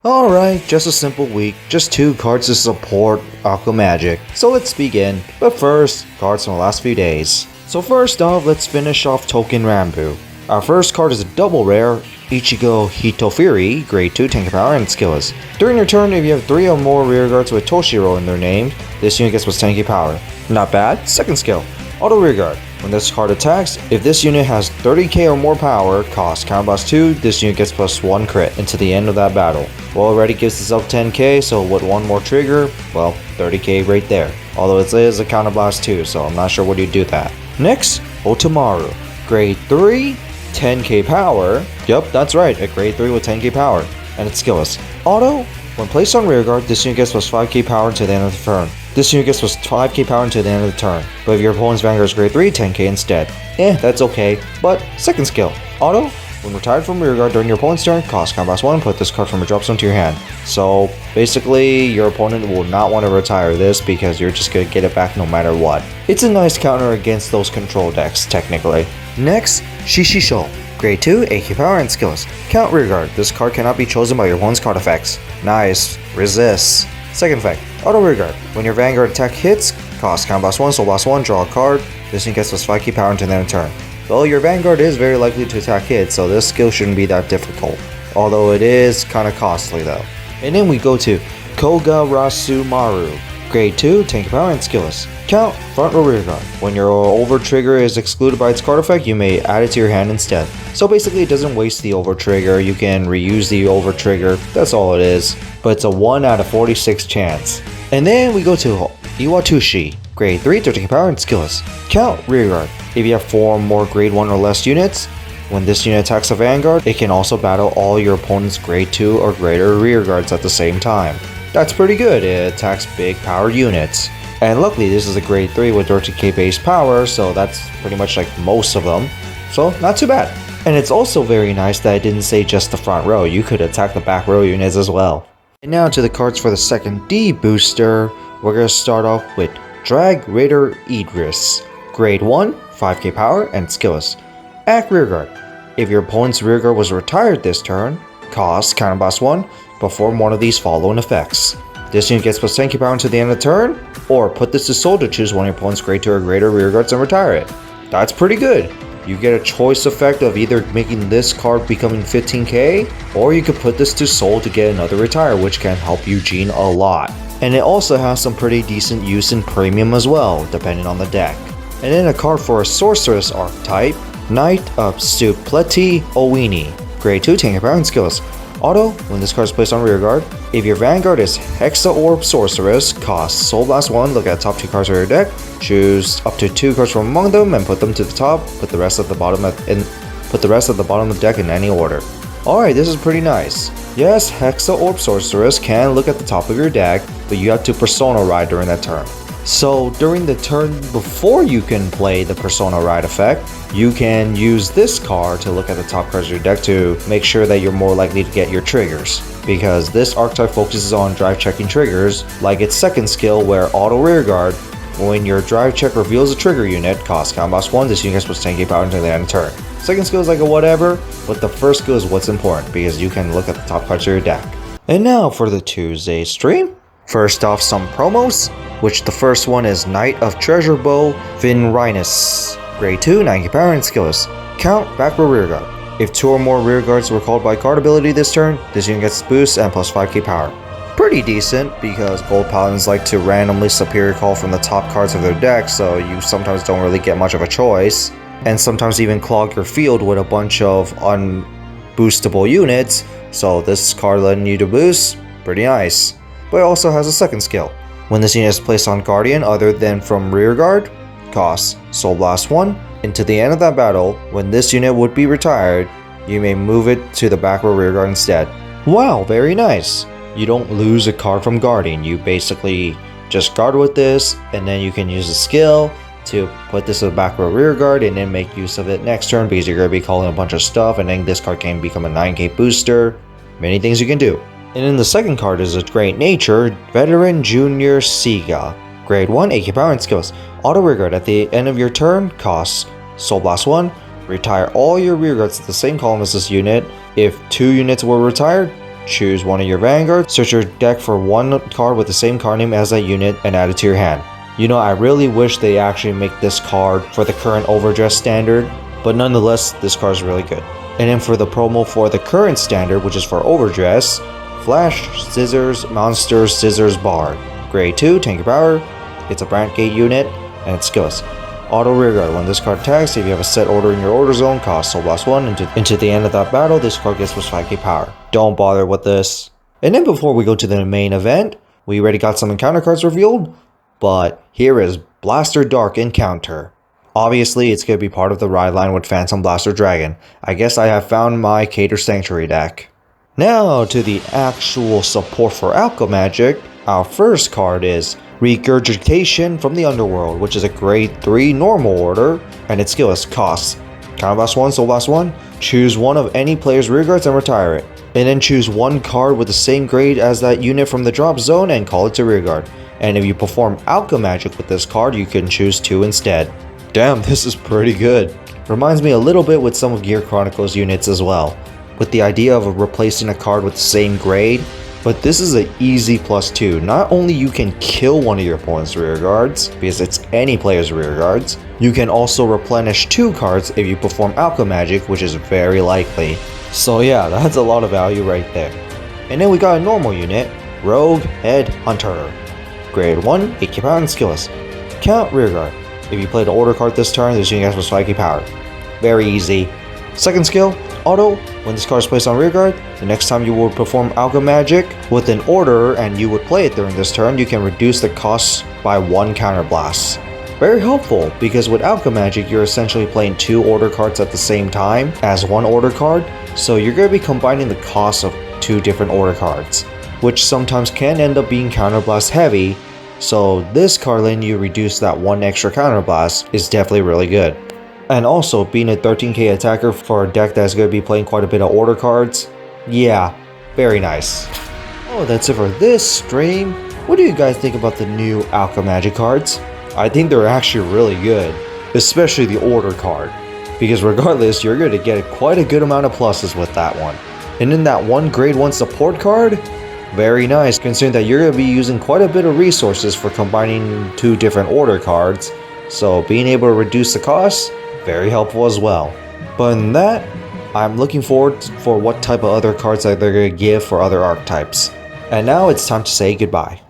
Alright, just a simple week, just 2 cards to support Alchemagic. So let's begin, but first, cards from the last few days. So first off, let's finish off Token Rambu. Our first card is a double rare, Ichigo Hitofiri, grade 2 tank power and skillless. During your turn, if you have 3 or more rearguards with Toshiro in their name, this unit gets plus 10k power. Not bad. Second skill, Auto Rearguard. When this card attacks, if this unit has 30k or more power, cost counterblast 2, this unit gets plus 1 crit into the end of that battle. Well, already gives itself 10k, so with one more trigger, well, 30k right there. Although it is a counterblast 2, so I'm not sure what you do that. Next, Otomaru. Grade 3, 10k power. Yup, that's right, a grade 3 with 10k power. And it's skillless. Auto, when placed on rearguard, this unit gets plus 5k power until the end of the turn. This unit gets plus 5k power until the end of the turn, but if your opponent's Vanguard is grade 3, 10k instead. That's okay. But second skill, Auto, when retired from rearguard during your opponent's turn, cost counterblast 1, put this card from a drop zone to your hand. So basically, your opponent will not want to retire this because you're just going to get it back no matter what. It's a nice counter against those control decks, technically. Next, Shishisho. Grade 2, 8k power and skillless. Count rearguard. This card cannot be chosen by your opponent's card effects. Nice. Resists. Second effect, Auto Rearguard. When your Vanguard attack hits, cost counterblast 1, soul blast 1, draw a card. This unit gets plus 5k power until the end of turn. Well, your Vanguard is very likely to attack hits, so this skill shouldn't be that difficult. Although it is kinda costly though. And then we go to Kogarasumaru. Grade 2, tank power and skillless. Count, front or rear guard. When your over trigger is excluded by its card effect, you may add it to your hand instead. So basically it doesn't waste the over trigger, you can reuse the over trigger, that's all it is. But it's a 1 out of 46 chance. And then we go to Iwatushi. Grade 3, 13 power and skillless. Count, rear guard. If you have 4 more grade 1 or less units, when this unit attacks a Vanguard, it can also battle all your opponent's grade 2 or greater rear guards at the same time. That's pretty good, it attacks big power units. And luckily this is a grade 3 with 30k base power, so that's pretty much like most of them. So not too bad. And it's also very nice that I didn't say just the front row, you could attack the back row units as well. And now to the cards for the second D booster, we're going to start off with Drag Raider Idris. Grade 1, 5k power and skillless. Act rearguard. If your opponent's rearguard was retired this turn, cost counterblast 1, perform one of these following effects. This unit gets plus 10k power until the end of the turn, or put this to soul to choose one of your opponent's grade 2 or greater rearguards and retire it. That's pretty good. You get a choice effect of either making this card becoming 15k, or you could put this to soul to get another retire, which can help Eugene a lot. And it also has some pretty decent use in premium as well, depending on the deck. And then a card for a sorceress archetype, Knight of Supleti Owini. Grade 2, tank power and skillless. Auto, when this card is placed on rearguard, if your Vanguard is Hexa Orb Sorceress, cost Soul Blast 1, look at the top 2 cards of your deck, choose up to 2 cards from among them and put them to the top, put the rest at the bottom of the deck in any order. Alright, this is pretty nice. Yes, Hexa Orb Sorceress can look at the top of your deck, but you have to Persona Ride during that turn. So during the turn before you can play the Persona Ride effect, you can use this card to look at the top cards of your deck to make sure that you're more likely to get your triggers. Because this archetype focuses on drive checking triggers, like its second skill where Auto Rearguard, when your drive check reveals a trigger unit, cost counterblast 1, this unit gets plus 10k power until the end of the turn. Second skill is like a whatever, but the first skill is what's important because you can look at the top cards of your deck. And now for the Tuesday stream. First off, some promos, which the first one is Knight of Treasure Bow Vinrinus. Grade 2, 9k power and skillless. Count, back row rearguard. If 2 or more rearguards were called by card ability this turn, this unit gets boost and plus 5k power. Pretty decent, because Gold Paladins like to randomly superior call from the top cards of their deck, so you sometimes don't really get much of a choice. And sometimes even clog your field with a bunch of unboostable units, so this card letting you to boost, pretty nice. But it also has a second skill. When this unit is placed on Guardian other than from rearguard, costs Soul Blast 1. Into the end of that battle, when this unit would be retired, you may move it to the back row rearguard instead. Wow, very nice. You don't lose a card from Guardian, you basically just guard with this, and then you can use a skill to put this in the back row rearguard and then make use of it next turn because you're going to be calling a bunch of stuff, and then this card can become a 9k booster. Many things you can do. And then the second card is a Great Nature, Veteran Junior Siga. Grade 1, 8k power and skills. Auto rearguard at the end of your turn, costs Soul Blast 1, retire all your rearguards at the same column as this unit. If 2 units were retired, choose one of your Vanguard, search your deck for one card with the same card name as that unit, and add it to your hand. You know, I really wish they actually make this card for the current overdress standard, but nonetheless, this card is really good. And then for the promo for the current standard, which is for overdress, Flash, Scissors, Monster, Scissors, Bard. Grade 2, tank your power, it's a Brand Gate unit, and it skills. Auto Rearguard, when this card attacks, if you have a set order in your order zone, cost Soul Blast 1, into the end of that battle, this card gets plus 5k power. Don't bother with this. And then before we go to the main event, we already got some encounter cards revealed, but here is Blaster Dark Encounter. Obviously, it's going to be part of the ride line with Phantom Blaster Dragon. I guess I have found my Cater Sanctuary deck. Now to the actual support for Alchemagic. Our first card is Regurgitation from the Underworld, which is a grade 3 normal order, and its skill is costs Counterblast 1, Soul Blast 1, choose one of any player's rearguards and retire it. And then choose one card with the same grade as that unit from the drop zone and call it to rearguard. And if you perform Alchemagic with this card, you can choose 2 instead. Damn, this is pretty good. Reminds me a little bit with some of Gear Chronicles units as well, with the idea of replacing a card with the same grade. But this is an easy +2. Not only you can kill one of your opponent's rearguards, because it's any player's rearguards, you can also replenish 2 cards if you perform Alchemagic, which is very likely. So yeah, that's a lot of value right there. And then we got a normal unit, Rogue Head Hunter. Grade 1, 8k power and skillless. Count rearguard. If you play the order card this turn, this unit has plus 5k power. Very easy. Second skill, auto. When this card is placed on rearguard, the next time you will perform Alchemagic with an order and you would play it during this turn, you can reduce the cost by 1 counterblast. Very helpful, because with Alchemagic, you're essentially playing 2 order cards at the same time as 1 order card, so you're going to be combining the cost of 2 different order cards, which sometimes can end up being counterblast heavy. So this card letting you reduce that 1 extra counterblast is definitely really good. And also, being a 13k attacker for a deck that's going to be playing quite a bit of order cards, yeah, very nice. Oh, that's it for this stream. What do you guys think about the new Alchemagic cards? I think they're actually really good, especially the order card, because regardless, you're going to get quite a good amount of pluses with that one. And then that one grade 1 support card, very nice, considering that you're going to be using quite a bit of resources for combining 2 different order cards, so being able to reduce the cost, very helpful as well. But in that, I'm looking forward for what type of other cards that they're going to give for other archetypes. And now it's time to say goodbye.